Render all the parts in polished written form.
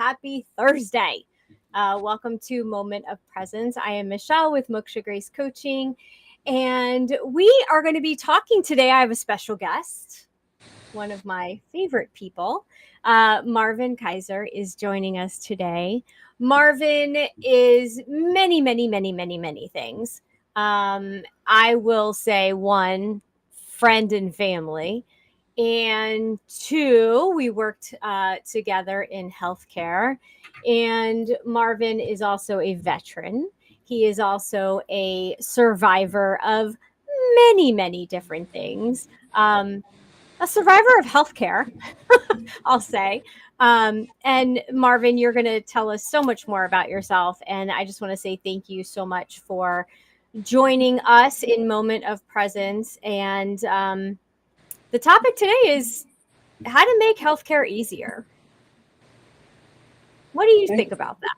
happy Thursday. Welcome to Moment of Presence. I am Michelle with Moksha Grace Coaching, and we are going to be talking today. I have a special guest, one of my favorite people. Marvin Keyser is joining us today. Marvin is many things. I will say one, friend and family. And two, we worked together in healthcare. And Marvin is also a veteran. He is also a survivor of many different things. A survivor of healthcare, I'll say. And Marvin, you're going to tell us so much more about yourself. And I just want to say thank you so much for joining us in Moment of Presence. And the topic today is how to make healthcare easier. What do you think about that?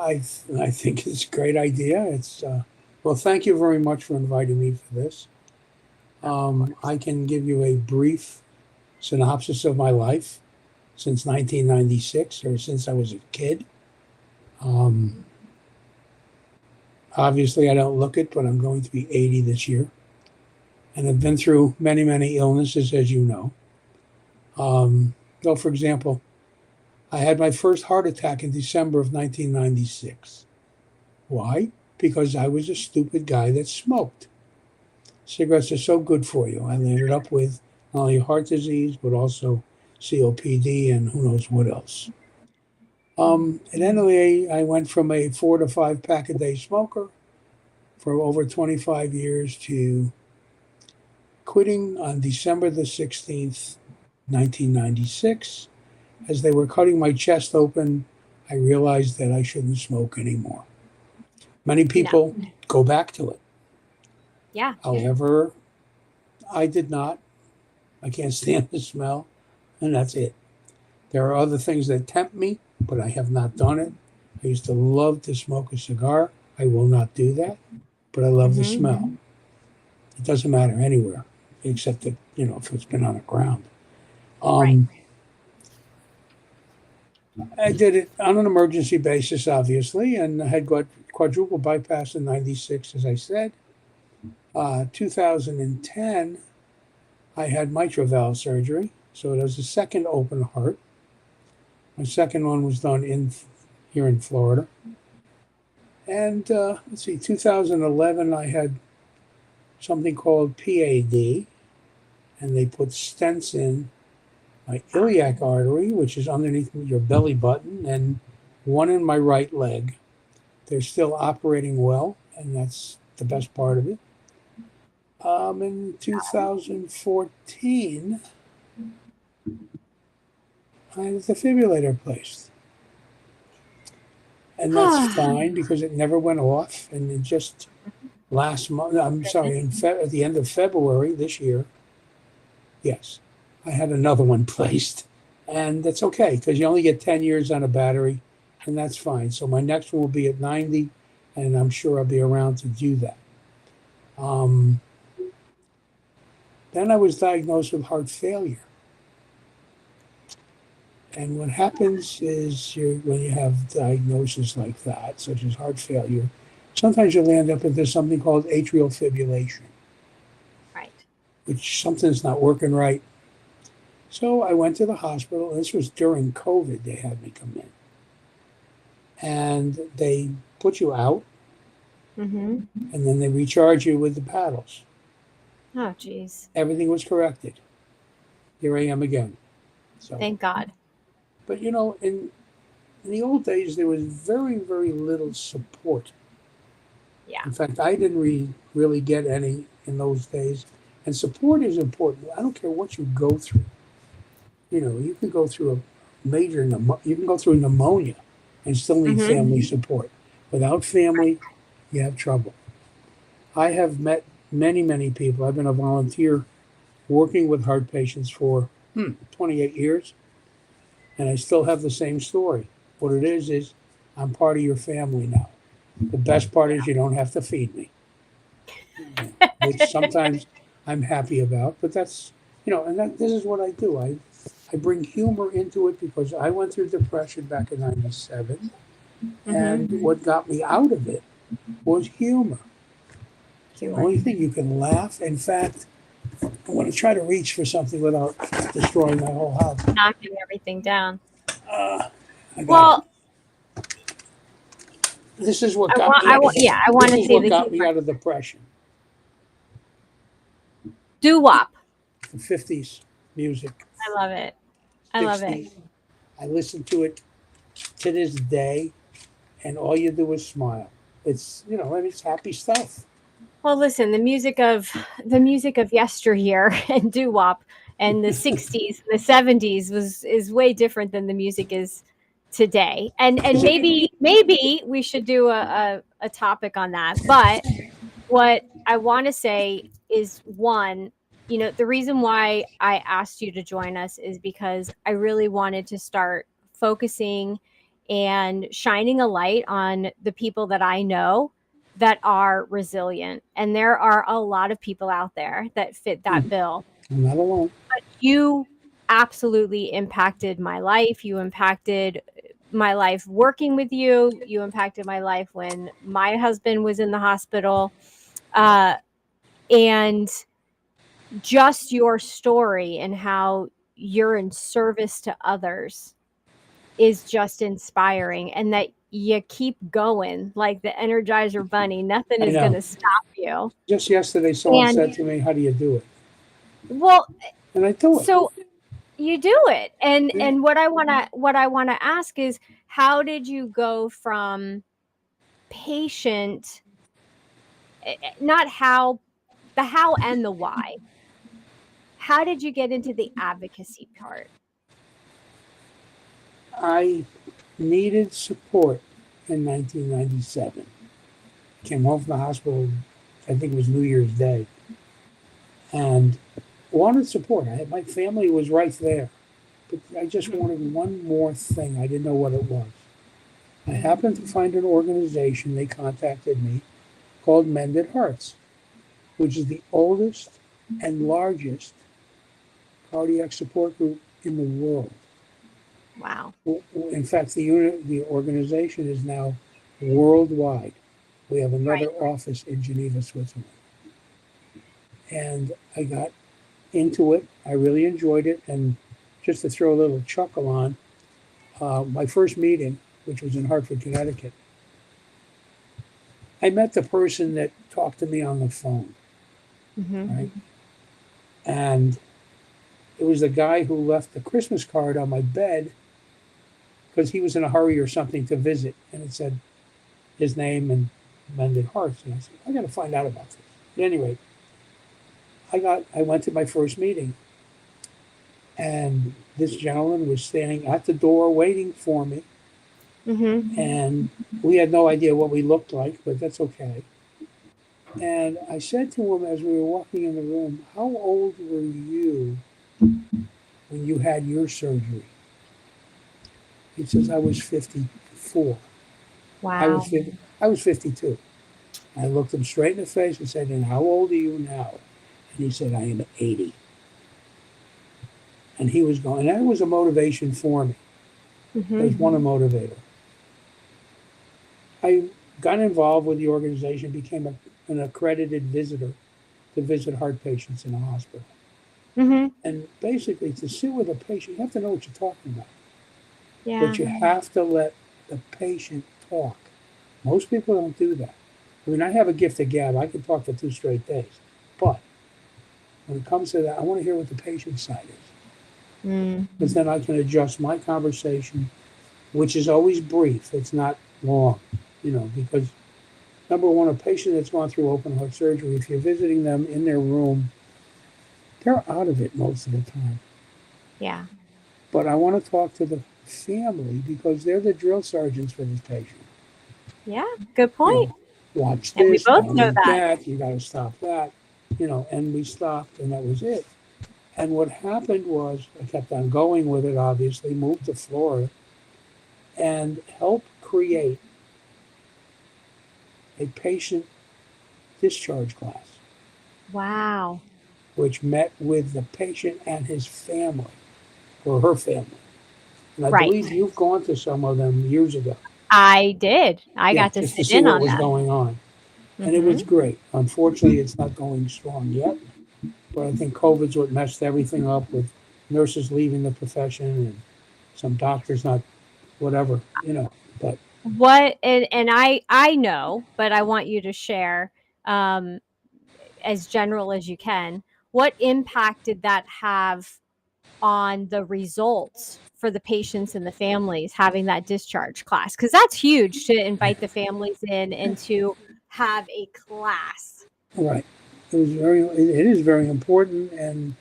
I think it's a great idea. Well, thank you very much for inviting me for this. I can give you a brief synopsis of my life since 1996, or since I was a kid. Obviously, I don't look it, but I'm going to be 80 this year. And I've been through many illnesses, as you know. For example, I had my first heart attack in December of 1996. Why? Because I was a stupid guy that smoked. Cigarettes are so good for you. I ended up with not only heart disease, but also COPD and who knows what else. And anyway, I went from a 4 to 5 pack a day smoker for over 25 years to quitting on December the 16th, 1996. As they were cutting my chest open, I realized that I shouldn't smoke anymore. Many people go back to it. Yeah. However, I did not. I can't stand the smell, and that's it. There are other things that tempt me, but I have not done it. I used to love to smoke a cigar. I will not do that, but I love the smell. It doesn't matter anywhere, except that, if it's been on the ground. Right. I did it on an emergency basis, obviously, and I had got quadruple bypass in 96, as I said. 2010, I had mitral valve surgery, so it was a second open heart. My second one was done here in Florida. And 2011, I had something called PAD, and they put stents in my iliac artery, which is underneath your belly button, and one in my right leg. They're still operating well, and that's the best part of it. In 2014, I had a defibrillator placed. And that's fine because it never went off. And it just last month, at the end of February this year, yes, I had another one placed. And that's okay because you only get 10 years on a battery, and that's fine. So my next one will be at 90, and I'm sure I'll be around to do that. Then I was diagnosed with heart failure. And what happens is when you have diagnoses like that, such as heart failure, sometimes you'll end up into something called atrial fibrillation. Right. Which something's not working right. So I went to the hospital. This was during COVID. They had me come in. And they put you out. And then they recharge you with the paddles. Oh, geez. Everything was corrected. Here I am again. So, thank God. But, in the old days, there was very little support. Yeah. In fact, I didn't really get any in those days. And support is important. I don't care what you go through. You can go through a major pneumonia and still need family support. Without family, you have trouble. I have met many people. I've been a volunteer working with heart patients for 28 years, and I still have the same story. What it is I'm part of your family now. The best part is you don't have to feed me, which sometimes I'm happy about, but that's, this is what I do. I I bring humor into it because I went through depression back in 97. And what got me out of it was humor. The only thing you can laugh. In fact, I want to try to reach for something without destroying my whole house. Knocking everything down. Well, this is what got me. I want to see what got me out of depression. Doo-wop. The 50s music. I love it. I love it. I listen to it to this day, and all you do is smile. It's it's happy stuff. Well, listen, the music of yesteryear and doo-wop and the 60s and the 70s is way different than the music is today. And maybe we should do a topic on that. But what I want to say is, one, the reason why I asked you to join us is because I really wanted to start focusing and shining a light on the people that I know that are resilient. And there are a lot of people out there that fit that bill. I'm not alone. But you absolutely impacted my life. You impacted my life working with you. You impacted my life when my husband was in the hospital. And just your story and how you're in service to others is just inspiring, and that you keep going like the Energizer Bunny. Nothing is going to stop you. Just yesterday, someone said to me, "How do you do it?" Well, and I do it. So you do it, and what I want to ask is, how did you go from patient, not how, the how and the why? How did you get into the advocacy part? I needed support in 1997. Came home from the hospital, I think it was New Year's Day, and wanted support. My family was right there, but I just wanted one more thing. I didn't know what it was. I happened to find an organization, they contacted me, called Mended Hearts, which is the oldest and largest cardiac support group in the world. Wow. In fact, the organization is now worldwide. We have another office in Geneva, Switzerland. And I got into it. I really enjoyed it. And just to throw a little chuckle on, my first meeting, which was in Hartford, Connecticut, I met the person that talked to me on the phone, right? And it was the guy who left the Christmas card on my bed because he was in a hurry or something to visit, and it said his name and Mended Hearts. And I said, I got to find out about this. At any rate, I went to my first meeting, and this gentleman was standing at the door waiting for me. And we had no idea what we looked like, but that's okay. And I said to him as we were walking in the room, "How old were you when you had your surgery?" He says, "I was 54. Wow. I was 52. I looked him straight in the face and said, "And how old are you now?" And he said, "I am 80. And he was going, and that was a motivation for me. It was one motivator. I got involved with the organization, became an accredited visitor to visit heart patients in a hospital. And basically, to sit with a patient, you have to know what you're talking about. Yeah. But you have to let the patient talk. Most people don't do that. I mean, I have a gift of gab. I can talk for 2 straight days. But when it comes to that, I want to hear what the patient side is. Because then I can adjust my conversation, which is always brief. It's not long, because number one, a patient that's gone through open heart surgery, if you're visiting them in their room, they're out of it most of the time. Yeah. But I want to talk to the family because they're the drill sergeants for this patient. Yeah, good point. Watch this. And we both know that. You got to stop that. And we stopped, and that was it. And what happened was, I kept on going with it, obviously, moved to Florida, and helped create a patient discharge class. Wow. Which met with the patient and his family. or her family. And I Right. believe you've gone to some of them years ago. I did. I Yeah, got to just to sit see in what on was that. going on. And it Hmm. was great. Unfortunately, it's not going strong yet. But I think COVID's what messed everything up, with nurses leaving the profession and some doctors not whatever, But What and I know, but I want you to share, um, as general as you can. What impact did that have on the results for the patients and the families having that discharge class? Because that's huge, to invite the families in and to have a class. right. It is very important. And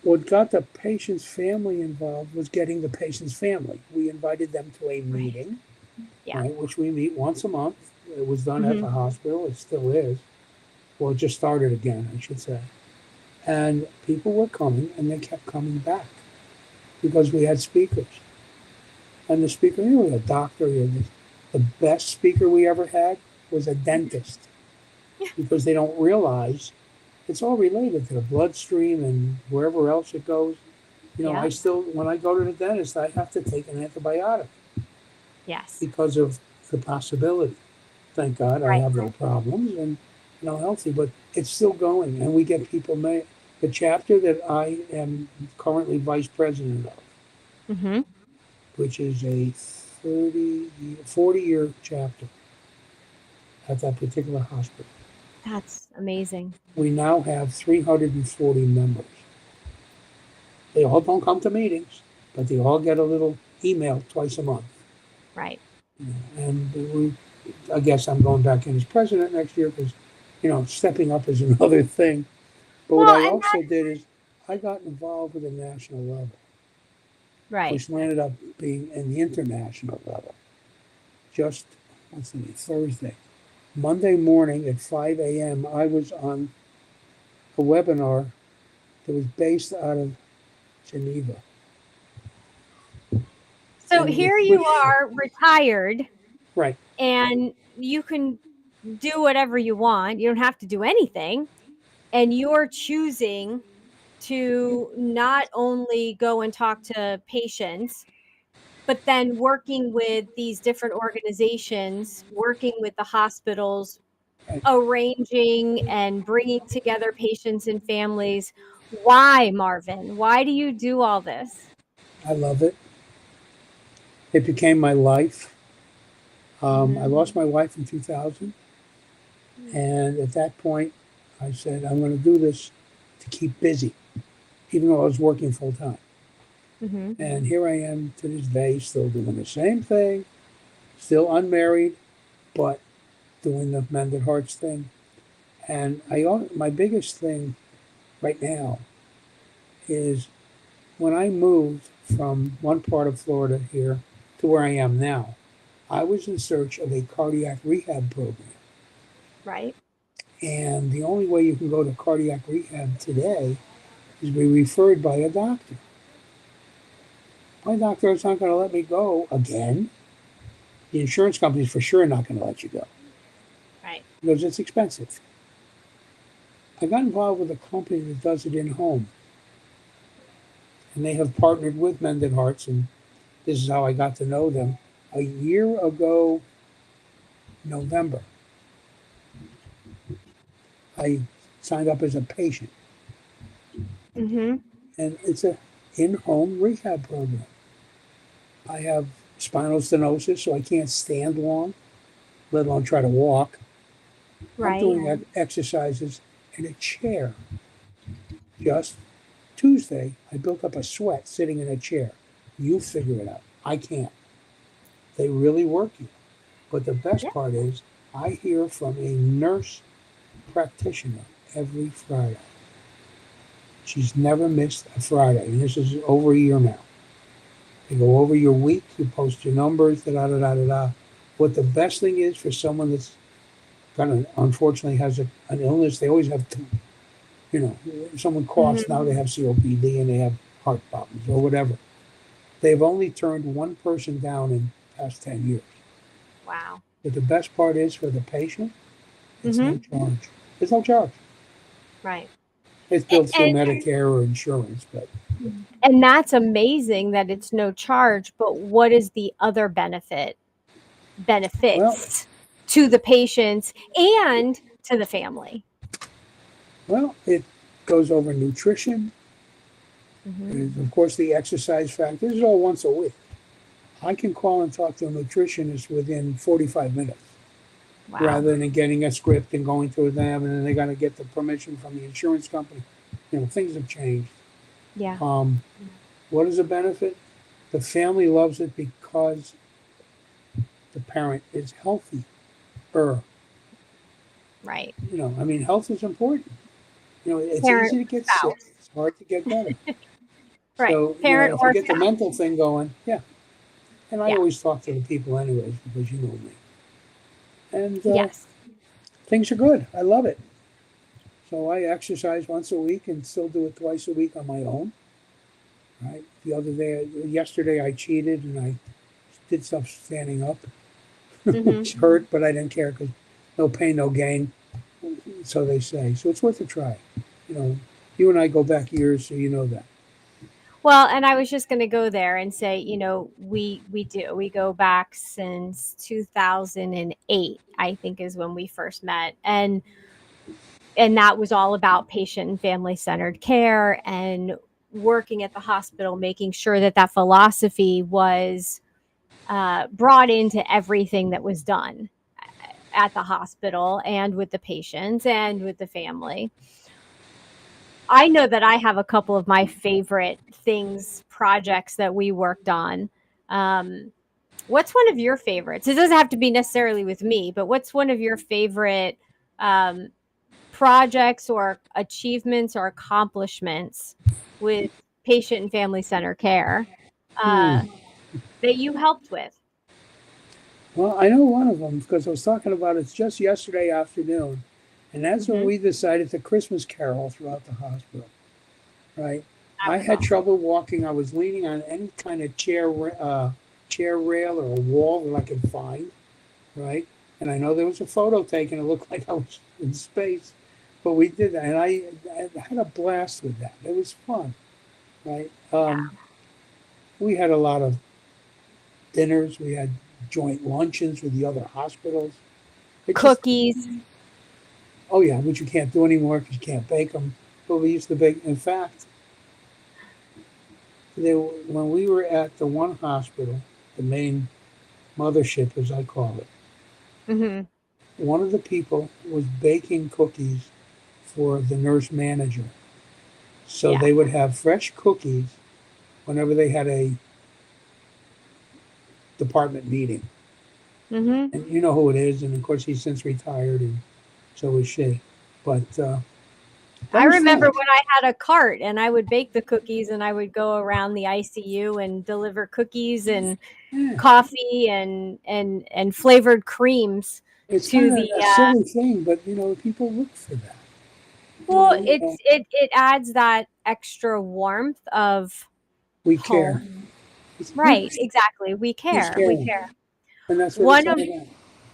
what got the patient's family involved was getting the patient's family. We invited them to a Right. meeting, Yeah. right, which we meet once a month. It was done at Hmm. the hospital. It still is. Well, it just started again, I should say. And people were coming, and they kept coming back because we had speakers. And the speaker, a doctor, the best speaker we ever had was a dentist, because they don't realize it's all related to the bloodstream and wherever else it goes. Yeah. When I go to the dentist, I have to take an antibiotic Yes. because of the possibility. Thank God I Right. have no problems and healthy, but it's still going. And we get people the chapter that I am currently vice president of, Hmm. which is a 40-year chapter at that particular hospital. That's amazing. We now have 340 members. They all don't come to meetings, but they all get a little email twice a month. Right. And I guess I'm going back in as president next year because, stepping up is another thing. But what Well, I and also did is I got involved with the national level, right. which landed up being an international level. Just, Thursday. Monday morning at 5 a.m., I was on a webinar that was based out of Geneva. So And here which, you are, retired, right, and you can do whatever you want. You don't have to do anything. And you're choosing to not only go and talk to patients, but then working with these different organizations, working with the hospitals, right. arranging and bringing together patients and families. Why, Marvin? Why do you do all this? I love it. It became my life. I Hmm. lost my wife in 2000. And at that point, I said, I'm going to do this to keep busy, even though I was working full time. Hmm. And here I am to this day, still doing the same thing, still unmarried, but doing the Mended Hearts thing. And my biggest thing right now is when I moved from one part of Florida here to where I am now, I was in search of a cardiac rehab program. Right. And the only way you can go to cardiac rehab today is be referred by a doctor. My doctor is not going to let me go again. The insurance company is for sure not going to let you go Right. because it's expensive. I got involved with a company that does it in home, and they have partnered with Mended Hearts, and this is how I got to know them. A year ago, November, I signed up as a patient, Hmm. and it's a in-home rehab program. I have spinal stenosis, so I can't stand long, let alone try to walk. I'm Right. doing exercises in a chair. Just Tuesday, I built up a sweat sitting in a chair. You figure it out. I can't. They really work you. But the best Yeah. part is, I hear from a nurse practitioner every Friday. She's never missed a Friday, and this is over a year now. They go over your week, you post your numbers, da da da da da. What the best thing is for someone that's unfortunately has an illness, they always have to, someone coughs, Hmm. now they have COPD and they have heart problems or whatever. They've only turned one person down in the past 10 years. Wow. But the best part is for the patient, it's Hmm. no charge. There's no charge. Right. It's built through And Medicare or insurance, but and that's amazing that it's no charge, but what is the other well, benefits to the patients and to the family? it goes over nutrition, Mhm. and of course the exercise factor. This is all once a week. I can call and talk to a nutritionist within 45 minutes Wow. rather than getting a script and going through them, and then they got to get the permission from the insurance company. Things have changed. Yeah. Um, what is the benefit? The family loves it because the parent is healthy. Right. I mean, health is important. It's Parent easy to or get sick. spouse. It's hard to get better. Right. So, Parent if you or get the spouse. mental thing going, yeah. And I Yeah. always talk to the people anyways because you know me. And Yes. things are good. I love it. So I exercise once a week and still do it twice a week on my own. Right. Yesterday I cheated and I did stuff standing up, Mhm. which hurt, but I didn't care because no pain, no gain. So they say. So it's worth a try. You know, you and I go back years, so you know that. Well, and I was just going to go there and say, we do. We go back since 2008, I think is when we first met. And that was all about patient and family centered care and working at the hospital, making sure that that philosophy was brought into everything that was done at the hospital and with the patients and with the family. I know that I have a couple of my favorite projects that we worked on. Um, what's one of your favorites? It doesn't have to be necessarily with me, but what's one of your favorite um, projects or achievements or accomplishments with patient and family center care Hmm. uh, that you helped with? Well, I know one of them because I was talking about it just yesterday afternoon, and that's when Hmm. we decided to Christmas carol throughout the hospital. Right? That I was had awesome. trouble walking. I was leaning on any kind of chair rail or a wall that I could find. Right? And I know there was a photo taken. It looked like I was in space, but we did that, and I had a blast with that. It was fun. Right? Yeah. We had a lot of dinners. We had joint luncheons with the other hospitals. It just, Cookies. oh yeah, which you can't do anymore because you can't bake them. But we used to bake. In fact, when we were at the one hospital, the main mothership, as I call it, Hmm. one of the people was baking cookies for the nurse manager. So Yeah. they would have fresh cookies whenever they had a department meeting. Hmm. And you know who it is. And of course, he's since retired, and so is she. But that I was remember fun. when I had a cart and I would bake the cookies and I would go around the ICU and deliver cookies and Yeah. coffee and flavored creams It's to kind the of a silly thing, but people look for that. You well, know, uh, it adds that extra warmth of we care. home. It's Right, exactly. who's We caring, care. and that's what it's One all of about.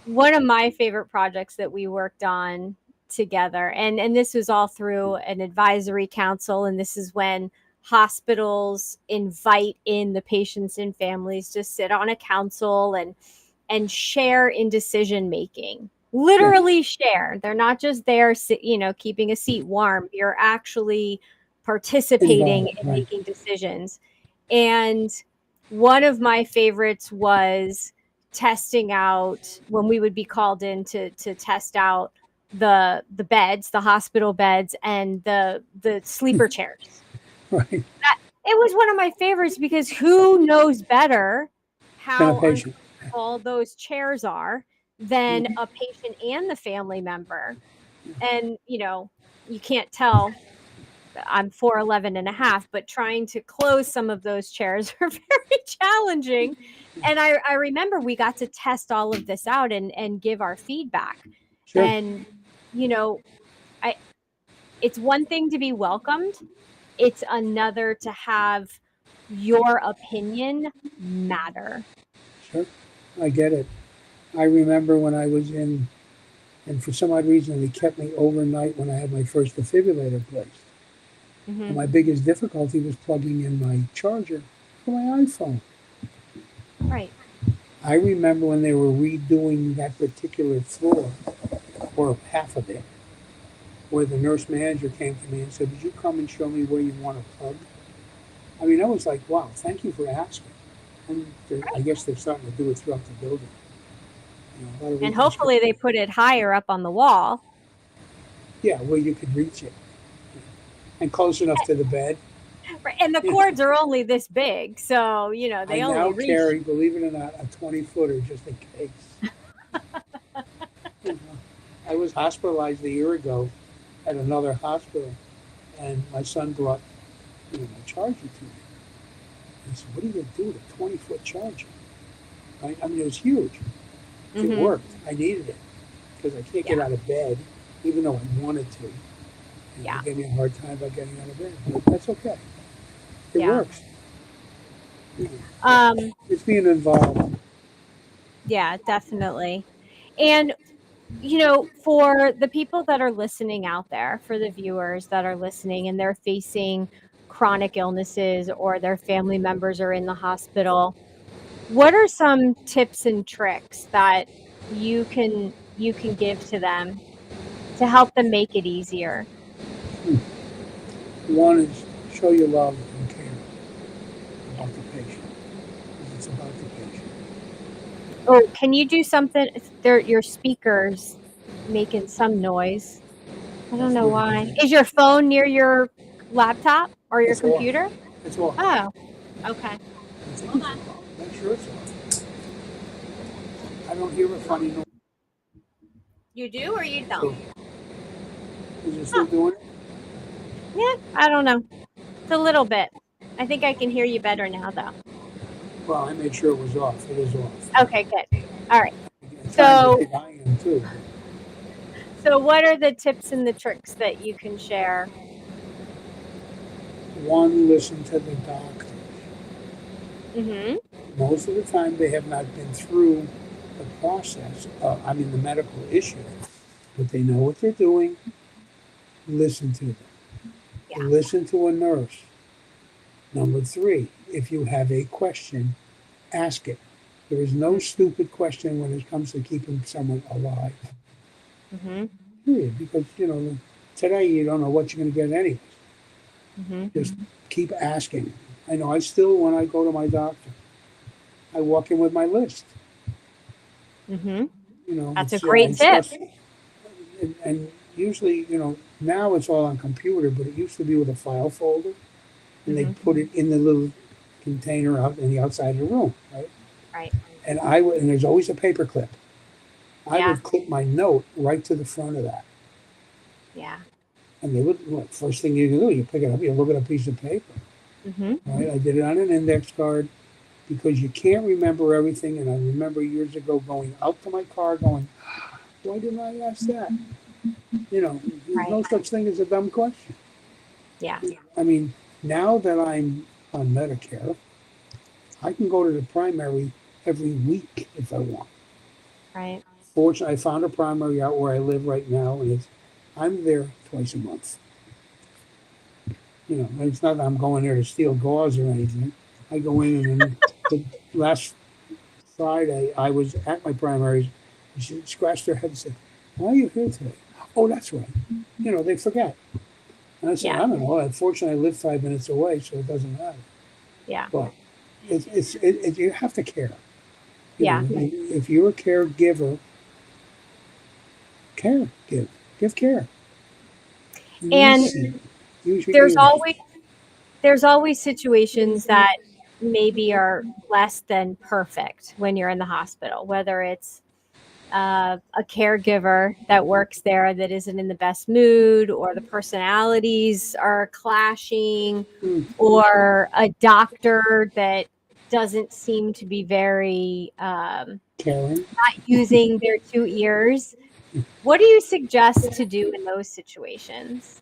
one of my favorite projects that we worked on together, and this was all through an advisory council, and this is when hospitals invite in the patients and families to sit on a council and share in decision making. Yeah, Literally share. They're not just there, keeping a seat warm. You're actually participating involved, in right? making decisions. And one of my favorites was testing out when we would be called in to test out the beds, the hospital beds, and the sleeper chairs. Right. It was one of my favorites because who knows better Than a how patient. uncomfortable those chairs are than Mhm. a patient and the family member. And, you can't tell I'm 4'11 and a half, but trying to close some of those chairs are very challenging. And I remember we got to test all of this out and give our feedback. Sure, And, you know, I it's one thing to be welcomed, it's another to have your opinion matter. sure. I get it. I remember when I was in, and for some odd reason, they kept me overnight when I had my first defibrillator placed. And Hmm. my biggest difficulty was plugging in my charger for my iPhone. Right. I remember when they were redoing that particular floor, or half of it, where the nurse manager came to me and said, "Would you come and show me where you want to plug?" I mean, I was like, "Wow, thank you for asking." And I guess they're starting to do it throughout the building. A lot of And hopefully reconstruction. they put it higher up on the wall. Yeah, where you could reach it and close enough to the bed. Right. And the cords are only this big. So, I they now only reach. carry, believe it or not, a 20-footer just in case. You know, I was hospitalized a year ago at another hospital, and my son brought my charger to me. He said, "What are you going to do with a 20-foot charger?" Right? I mean, it was huge. It Hmm. worked. I needed it because I can't Yeah. get out of bed, even though I wanted to. Yeah. They gave me a hard time about getting out of bed, but that's okay. It Yeah. works. You know, Um, it's being involved. yeah, definitely. And, for the people that are listening out there, for the viewers that are listening and they're facing chronic illnesses or their family members are in the hospital, what are some tips and tricks that you can give to them to help them make it easier? One is show your love and care about the patient. It's about the patient. Oh, can you do something? Your speakers making some noise. I don't That's know what it why. is. Is your phone near your laptop or your It's off. computer? It's off. Oh, okay. I think Hold it's on. off. I'm sure it's off. I don't hear a funny noise. You do or you don't? So, is it still Huh. doing it? Yeah, I don't know. It's a little bit. I think I can hear you better now, though. Well, I made sure it was off. It is off. Okay, good. All right. At times I So, think I am too. so what are the tips and the tricks that you can share? One, listen to the doctor. Mm-hmm. Most of the time they have not been through the process, the medical issue, but they know what they're doing. Listen to them. Yeah. Listen to a nurse. Number three, if you have a question, ask it. There is no stupid question when it comes to keeping someone alive. Mm-hmm. Period. Because, today you don't know what you're going to get anyway. Mm-hmm. Just keep asking. I know I still, when I go to my doctor, I walk in with my list. Mm-hmm. That's a It's great and tip. stuff. And usually, now it's all on computer, but it used to be with a file folder, and they Mm-hmm. put it in the little container out in the outside of the room, right? Right. And and there's always a paper clip. I Yeah. would clip my note right to the front of that. Yeah. And they would, look, first thing you do, you pick it up, you look at a piece of paper, Mm-hmm. right? I did it on an index card because you can't remember everything. And I remember years ago going out to my car going, why didn't I ask that? There's Right. no such thing as a dumb question. Yeah. I mean, now that I'm on Medicare, I can go to the primary every week if I want. Right. Fortunately, I found a primary out where I live right now, and I'm there twice a month. And it's not that I'm going there to steal gauze or anything. I go in, and then last Friday I was at my primaries. And she scratched her head and said, "Why are you here today?" Oh, that's right. They forget. And I said, Yeah. "I don't know. Unfortunately, I live 5 minutes away, so it doesn't matter." Yeah. But you have to care. Yeah. If you're a caregiver, give care. And Listen. Use your there's ears. always there's always situations that maybe are less than perfect when you're in the hospital, whether it's a caregiver that works there that isn't in the best mood, or the personalities are clashing, Mm, or a doctor that doesn't seem to be very Karen. using their two ears. What do you suggest to do in those situations?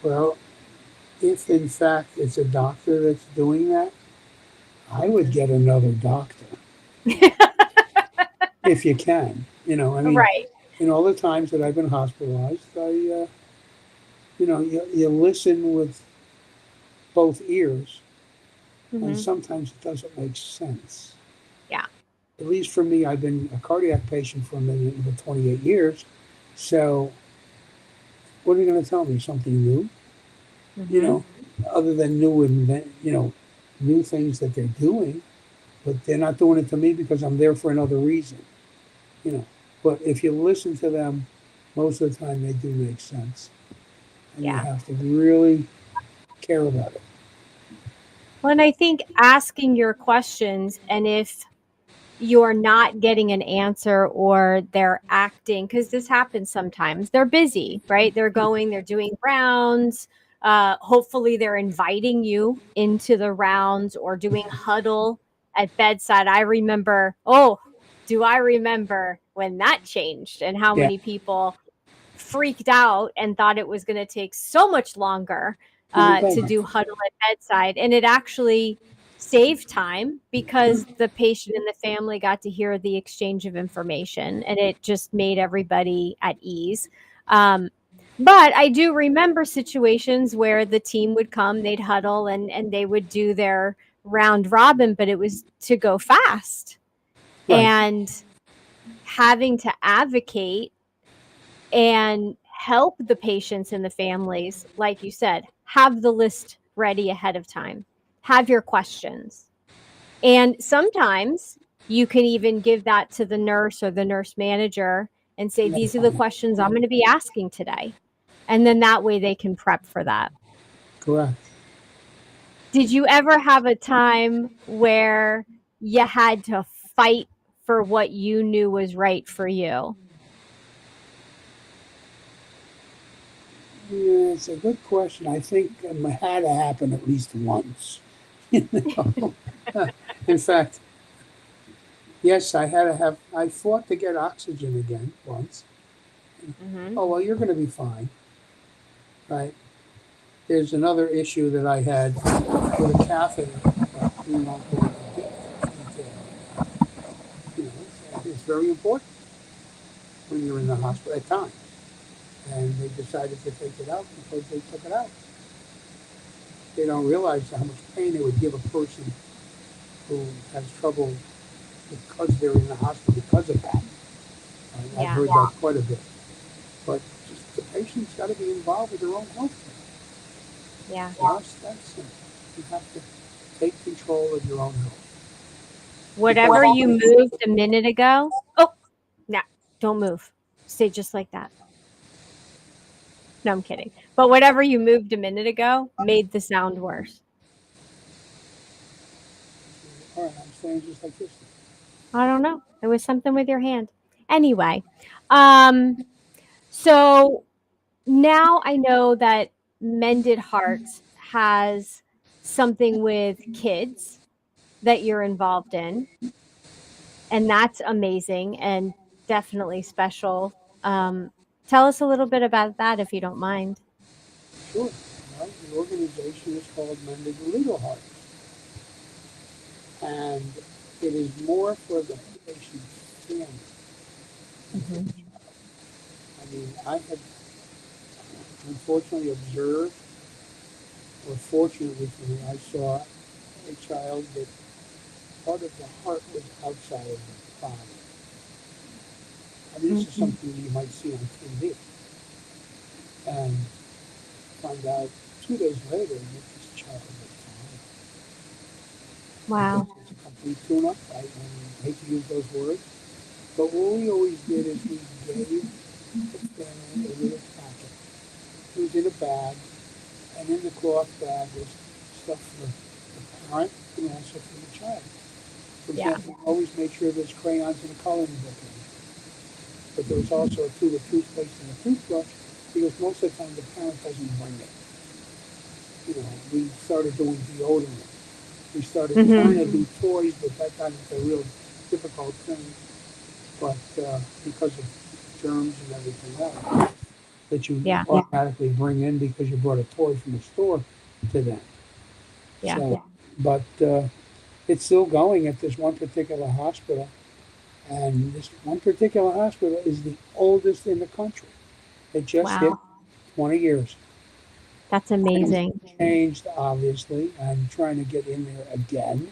Well, if in fact it's a doctor that's doing that, I would get another doctor if you can. Right. In all the times that I've been hospitalized, you listen with both ears, and Hmm. sometimes it doesn't make sense. Yeah. At least for me, I've been a cardiac patient for 28 years. So, what are you going to tell me? Something new? You Hmm. know, other than new things that they're doing, but they're not doing it to me because I'm there for another reason. You know, but if you listen to them, most of the time they do make sense, and you Yeah. have to really care about it. Well, and I think asking your questions, and if you're not getting an answer or they're acting, because this happens sometimes, they're busy, right? They're doing rounds. Hopefully they're inviting you into the rounds or doing huddle at bedside. Do I remember when that changed and how Yeah, many people freaked out and thought it was going to take so much longer and it to doesn't. do huddle at bedside. And it actually saved time because the patient and the family got to hear the exchange of information and it just made everybody at ease. Um, but I do remember situations where the team would come, they'd huddle and they would do their round robin, but it was to go fast. Right. And having to advocate and help the patients and the families, like you said, have the list ready ahead of time, have your questions. And sometimes you can even give that to the nurse or the nurse manager and say, And that's these are the fine. questions I'm going to be asking today. And then that way they can prep for that. Correct. Did you ever have a time where you had to fight for what you knew was right for you? Yeah, it's a good question. I think it had to happen at least once. You know? In fact, yes, I had to have. I fought to get oxygen again once. Hmm. Oh well, you're going to be fine, right? There's another issue that I had with a catheter. But we won't go into detail. You know, it's very important when you're in the hospital at times. And they decided to take it out because they took it out. They don't realize how much pain it would give a person who has trouble because they're in the hospital because of that. I've Yeah. heard that quite a bit. But just the patient's got to be involved with their own health Yeah. care. Just that simple. You have to take control of your own health. Whatever Because you moved a minute ago. Oh, no, don't move. Stay just like that. No, I'm kidding. But whatever you moved a minute ago made the sound worse. all right, I'm saying just like this. I don't know. It was something with your hand. Anyway, um, so now I know that Mended Hearts has something with kids that you're involved in, and that's amazing and definitely special. Um, Tell us a little bit about that if you don't mind. Sure. Well, the organization is called Mended Hearts, and it is more for the patient's family than for Hmm. the child. I mean, I had unfortunately observed, or fortunately for me, I saw a child that part of the heart was outside of the body. I mean, this is Hmm. something you might see on TV, and find out 2 days later that this child was fine. Wow. It's a complete tune-up. I hate to use those words, but what we always did is we gave the family a little packet. It was in a bag, and in the cloth bag was stuff for the parent and also for the child. For Yeah. example, always make sure there's crayons in a coloring book in it. But there was also a tube of toothpaste and a toothbrush because most of the time the parent doesn't bring it. We started doing deodorant. We started trying Hmm. to do toys, but that got into a real difficult thing. But because of germs and everything else that you Yeah. automatically bring in because you brought a toy from the store to them. Yeah. So, but it's still going at this one particular hospital. And this one particular hospital is the oldest in the country. It just hit Wow. 20 years. That's amazing. Changed, obviously. I'm trying to get in there again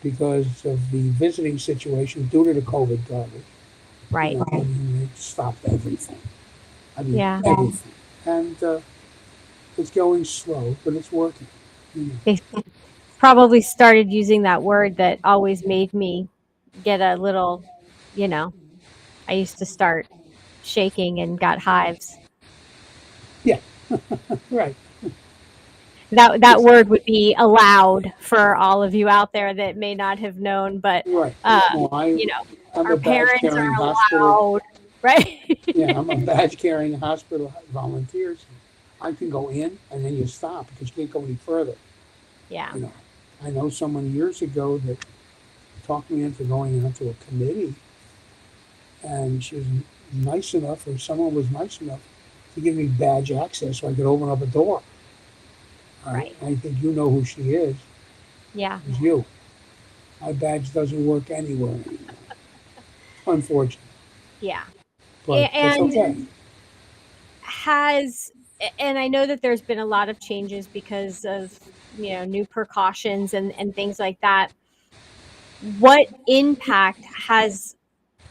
because of the visiting situation due to the COVID garbage. Right. I mean, it stopped everything. I mean, Yeah. everything. And it's going slow, but it's working. You know. They probably started using that word that always made me get a little, you know, I used to start shaking and got hives. Yeah, right. That It's word would be allowed for all of you out there that may not have known, but right. No, you know, I'm our a badge parents carrying are hospital. allowed, right? Yeah, I'm a badge carrying hospital volunteer. So I can go in and then you stop because you can't go any further. Yeah. You know, I know someone years ago that talked me into going into a committee, and she was nice enough, or someone was nice enough to give me badge access so I could open up a door. All right, Right. I think you know who she is. Yeah. It's you. My badge doesn't work anywhere anymore, unfortunately, Yeah. but that's And okay. has and I know that there's been a lot of changes because of, new precautions and things like that. What impact has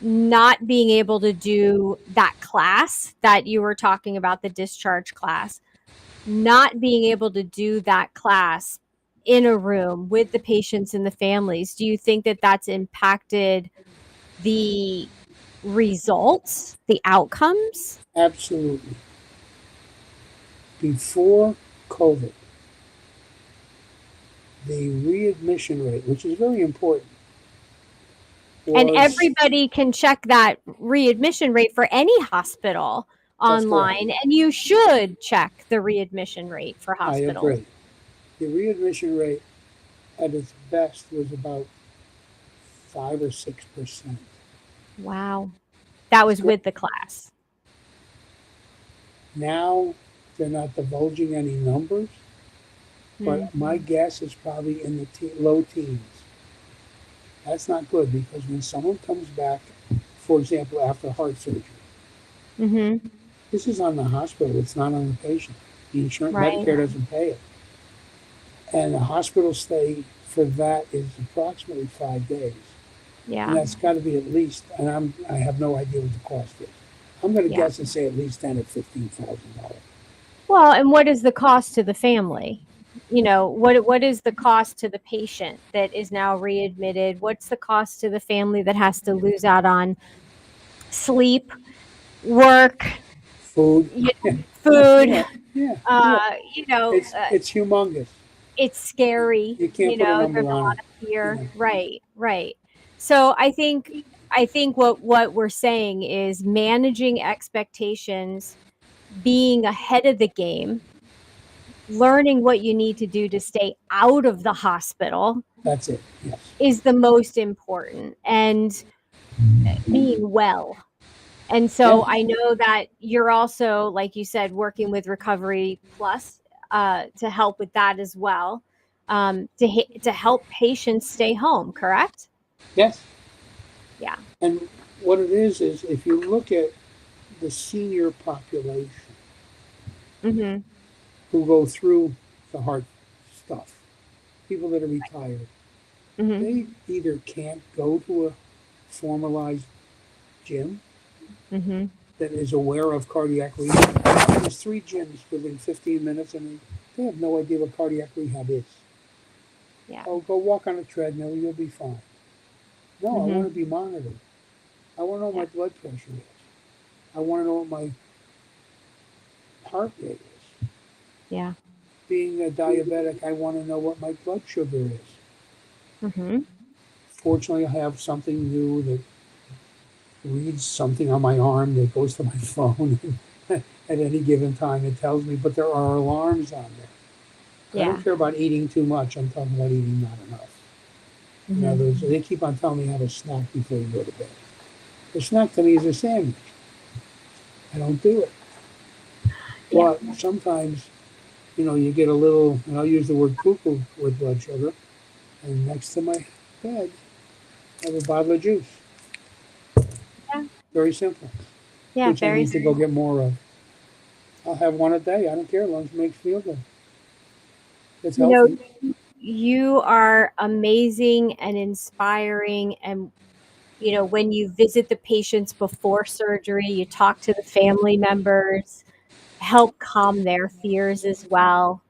not being able to do that class that you were talking about, the discharge class, not being able to do that class in a room with the patients and the families, do you think that that's impacted the results, the outcomes? Absolutely. Before COVID, the readmission rate, which is very important, And was everybody can check that readmission rate for any hospital that's correct. online, and you should check the readmission rate for I hospitals. agree. The readmission rate at its best was about 5 or 6%. Wow. That It's was great. with the class. Now they're not divulging any numbers, Hmm. but my guess is probably in the low teens. That's not good because when someone comes back, for example, after heart surgery, Mm-hmm. this is on the hospital. It's not on the patient. The insurance Right. Medicare doesn't pay it, and the hospital stay for that is approximately 5 days, and Yeah. that's got to be at least. And I have no idea what the cost is. I'm going to Yeah. guess and say at least $10,000 or $15,000. Well, and what is the cost to the family? What is the cost to the patient that is now readmitted? What's the cost to the family that has to lose out on sleep, work, Food, you yeah, food? yeah, yeah, yeah. Uh, you know, It's uh, it's humongous. it's scary. You can't put a There's number a on lot it. of fear. Yeah, Right, right. So I think what we're saying is managing expectations, being ahead of the game, learning what you need to do to stay out of the hospital that's it. Yes, is the most important, and being well. And yeah, so I know that you're also, like you said, working with Recovery Plus to help with that as well, to help patients stay home. Correct? yes. Yeah. And what it is if you look at the senior population Hmm. who go through the heart stuff, people that are retired, Hmm. they either can't go to a formalized gym Hmm. that is aware of cardiac rehab. There's 3 gyms within 15 minutes, and they have no idea what cardiac rehab is. Yeah. Oh, go walk on a treadmill, you'll be fine. No, I Hmm. want to be monitored. I want to know what Yeah. my blood pressure is. I want to know what my heart rate is. Yeah. Being a diabetic, I want to know what my blood sugar is. Hmm. Fortunately, I have something new that reads something on my arm that goes to my phone. At any given time, it tells me, but there are alarms on there. I don't Yeah. care about eating too much. I'm talking about eating not enough. In Hmm. other words, they keep on telling me have a snack before you go to bed. The snack to me is a sandwich. I don't do it. Yeah. But sometimes, you get a little, and I'll use the word cuckoo with blood sugar, and next to my bed, I have a bottle of juice. Yeah. Very simple, Yeah. which I Very need to go simple. get more of. I'll have one a day. I don't care as long as it makes me feel good. It's You know, healthy. you are amazing and inspiring. And, when you visit the patients before surgery, you talk to the family members, help calm their fears as well.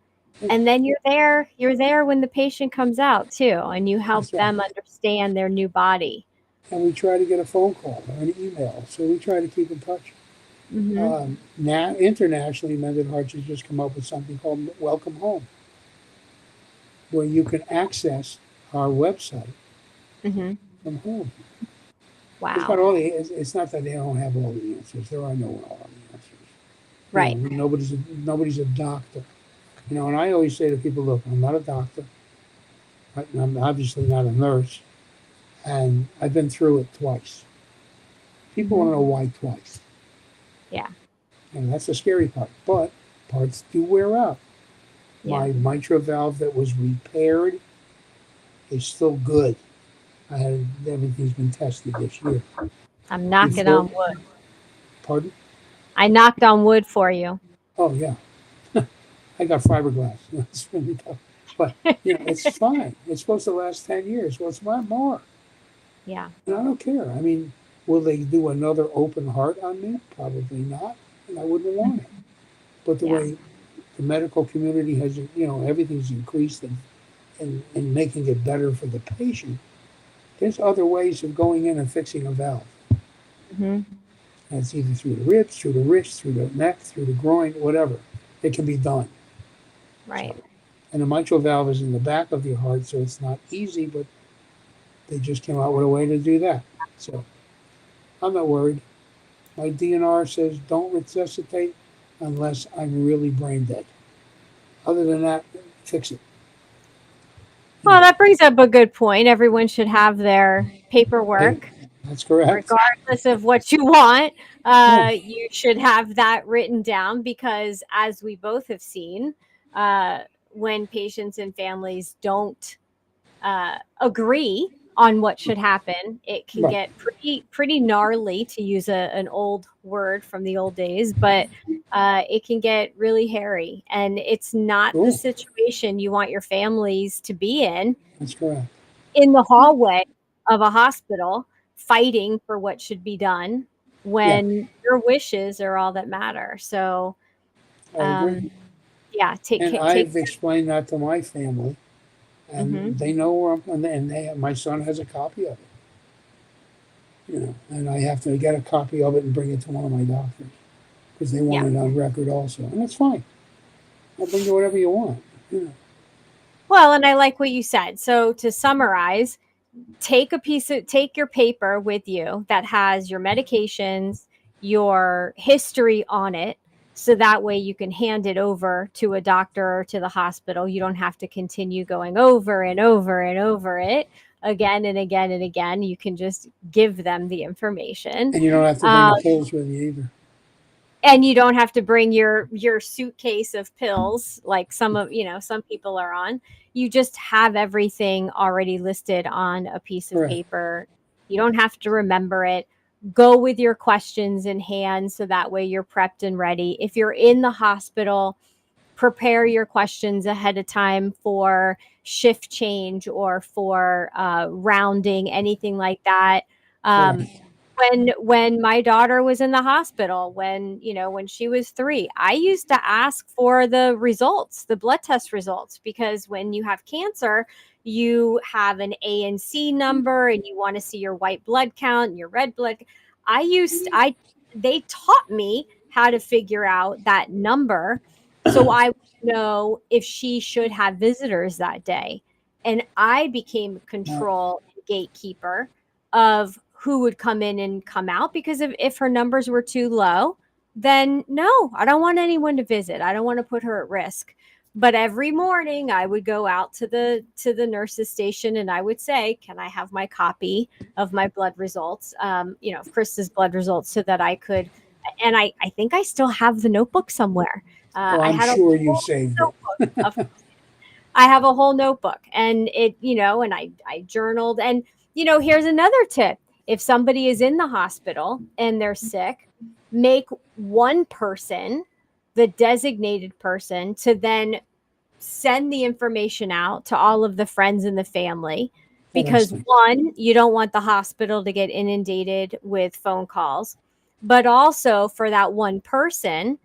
And then you're there when the patient comes out too, and you help That's right. them understand their new body. And we try to get a phone call or an email. So we try to keep in touch. Hmm. Now, internationally, Mended Hearts has just come up with something called Welcome Home, where you can access our website Hmm. from home. It's got Wow. all the. It's not that they don't have all the answers. There are no all the answers. Right. Nobody's a doctor. And I always say to people, look, I'm not a doctor. I'm obviously not a nurse, and I've been through it twice. People want Hmm. to know why twice, Yeah. and that's the scary part. But parts do wear out. Yeah. My mitral valve that was repaired is still good. Everything's been tested this year. I'm knocking Before, on wood. pardon? I knocked on wood for you. Oh yeah, I got fiberglass. It's really tough, but it's fine. It's supposed to last 10 years. Well, it's not more, Yeah. and I don't care. I mean, will they do another open heart on me? Probably not, and I wouldn't want it. But the Yeah. way the medical community has, everything's increased and making it better for the patient. There's other ways of going in and fixing a valve. Hmm. And it's either through the ribs, through the wrist, through the neck, through the groin, whatever. It can be done. Right. So, and the mitral valve is in the back of your heart, so it's not easy, but they just came out with a way to do that. So I'm not worried. My DNR says don't resuscitate unless I'm really brain dead. Other than that, fix it. You Well, know, that brings up a good point. Everyone should have their hey, paperwork, that's correct. regardless of what you want. Yeah, You should have that written down because, as we both have seen, uh, when patients and families don't agree on what should happen, it can right. get pretty gnarly, to use an old word from the old days. But it can get really hairy, and it's not the Cool. situation you want your families to be That's correct. in the hallway of a hospital, fighting for what should be done Yeah, when your wishes are all that matter. So, I agree. um, yeah, And take. I've explained that to my family, Hmm. and they know where I'm, and my son has a copy of it, and I have to get a copy of it and bring it to one of my doctors because they Yeah. want it on record also, and that's fine. I'll bring you whatever you want. You know, Well, and I like what you said. So to summarize, take your paper with you that has your medications, your history on it, so that way you can hand it over to a doctor or to the hospital. You don't have to continue going over and over and over it again and again and again. You can just give them the information. and you don't have to bring um, the pills with you either. and you don't have to bring your suitcase of pills like some people are on. You just have everything already listed on a piece of Correct. paper. You don't have to remember it. Go with your questions in hand, so that way you're prepped and ready. If you're in the hospital, prepare your questions ahead of time for shift change or for rounding, anything like that. um, Correct. when my daughter was in the hospital, when she was 3, I used to ask for the results, the blood test results, because when you have cancer, you have an A and C number, and you want to see your white blood count and your red blood. I They taught me how to figure out that number, so I would know if she should have visitors that day. And I became Now, control and gatekeeper of who would come in and come out, because if her numbers were too low, then no, I don't want anyone to visit. I don't want to put her at risk. But every morning I would go out to the nurse's station, and I would say, can I have my copy of my blood results, of Krista's blood results, so that I could. And I think I still have the notebook somewhere. oh, I I'm had a sure you whole saved it. notebook of I have a whole notebook, and and I journaled. And here's another tip. If somebody is in the hospital and they're sick, make one person the designated person to then send the information out to all of the friends and the family, because one, you don't want the hospital to get inundated with phone calls, but also for that one person,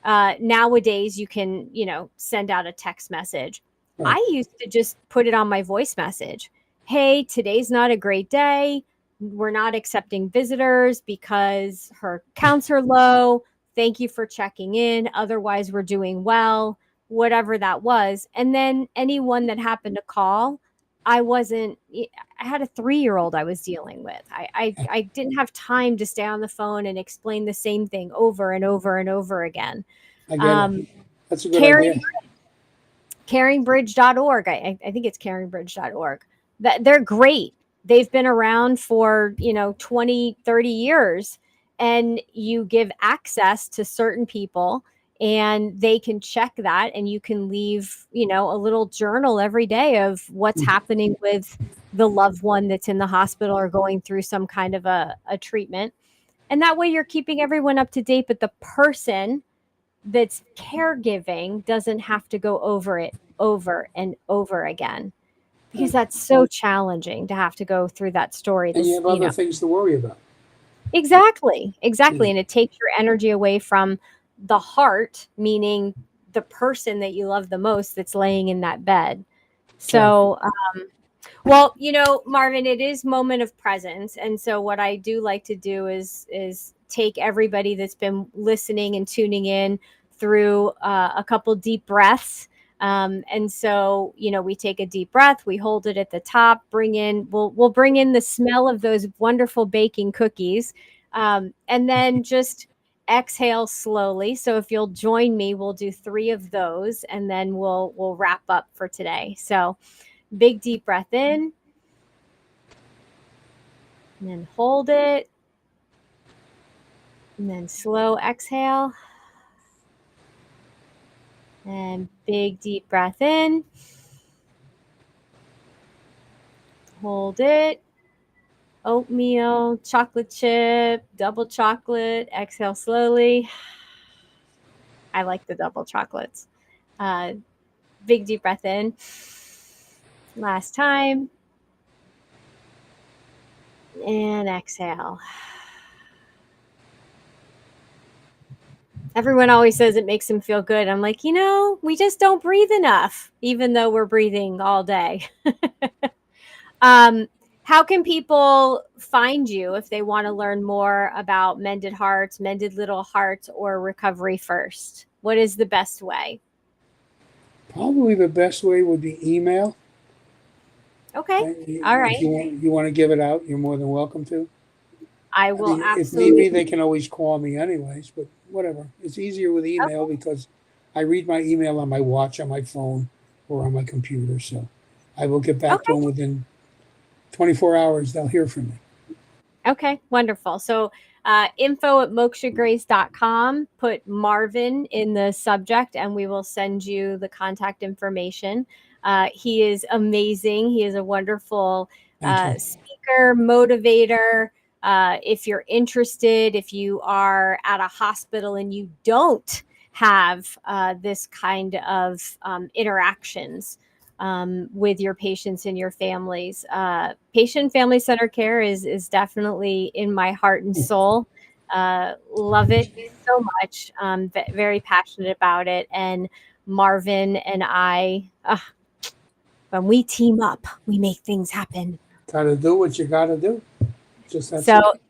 nowadays you can, send out a text message. Right. I used to just put it on my voice message. Hey, today's not a great day. We're not accepting visitors because her counts are low. Thank you for checking in. Otherwise, we're doing well, whatever that was. And then anyone that happened to call, I wasn't, I had a 3-year-old I was dealing with. I didn't have time to stay on the phone and explain the same thing over and over and over again. I get it. That's a good Caring, idea. caringbridge.org. I think it's caringbridge.org. That they're great. They've been around for, 20, 30 years, and you give access to certain people and they can check that, and you can leave, a little journal every day of what's happening with the loved one that's in the hospital or going through some kind of a treatment. And that way you're keeping everyone up to date, but the person that's caregiving doesn't have to go over it over and over again, because that's so challenging to have to go through that story. And you have other things to worry about. Exactly. Yeah. And it takes your energy away from the heart, meaning the person that you love the most that's laying in that bed. So, well, Marvin, it is moment of presence. And so what I do like to do is take everybody that's been listening and tuning in through a couple deep breaths. And so, we take a deep breath, we hold it at the top, we'll bring in the smell of those wonderful baking cookies. And then just exhale slowly. So if you'll join me, we'll do 3 of those, and then we'll wrap up for today. So big deep breath in, and then hold it, and then slow exhale, and big deep breath in, hold it, oatmeal, chocolate chip, double chocolate, exhale slowly. I like the double chocolates. Big deep breath in, last time, and exhale. Everyone always says it makes them feel good. I'm like, we just don't breathe enough, even though we're breathing all day. How can people find you if they want to learn more about Mended Hearts, Mended Little Hearts, or Recovery First? What is the best way? Probably the best way would be email. Okay. All right. If you want to give it out, you're more than welcome to. I will If need absolutely. be, they can always call me anyways, but whatever. It's easier with email because I read my email on my watch, on my phone, or on my computer. So I will get back to them within 24 hours. They'll hear from me. Okay, wonderful. So info@mokshagrace.com, put Marvin in the subject, and we will send you the contact information. He is amazing. He is a wonderful speaker, motivator. If you're interested, if you are at a hospital and you don't have this kind of interactions with your patients and your families, patient family center care is definitely in my heart and soul. Love it so much. Very passionate about it. And Marvin and I, when we team up, we make things happen. Gotta do what you gotta do. Just that's So it.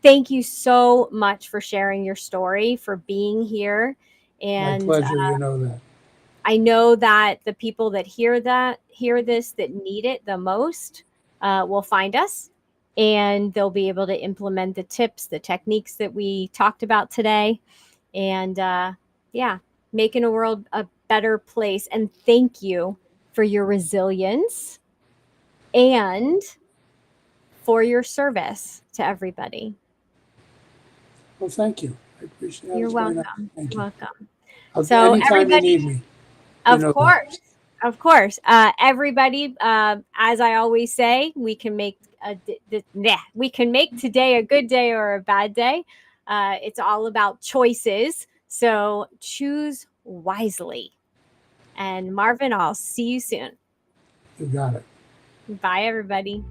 thank you so much for sharing your story, for being here. My And pleasure. You know that. I know that the people that hear this, that need it the most, will find us, and they'll be able to implement the tips, the techniques that we talked about today. And making a world a better place. And thank you for your resilience and for your service to everybody. Well, thank you. I appreciate it. That You're was very nice. welcome. Thank you. Welcome. So anytime you need me, Of course. Of course. Everybody, as I always say, we can make we can make today a good day or a bad day. It's all about choices. So choose wisely. And Marvin, I'll see you soon. You got it. Bye, everybody.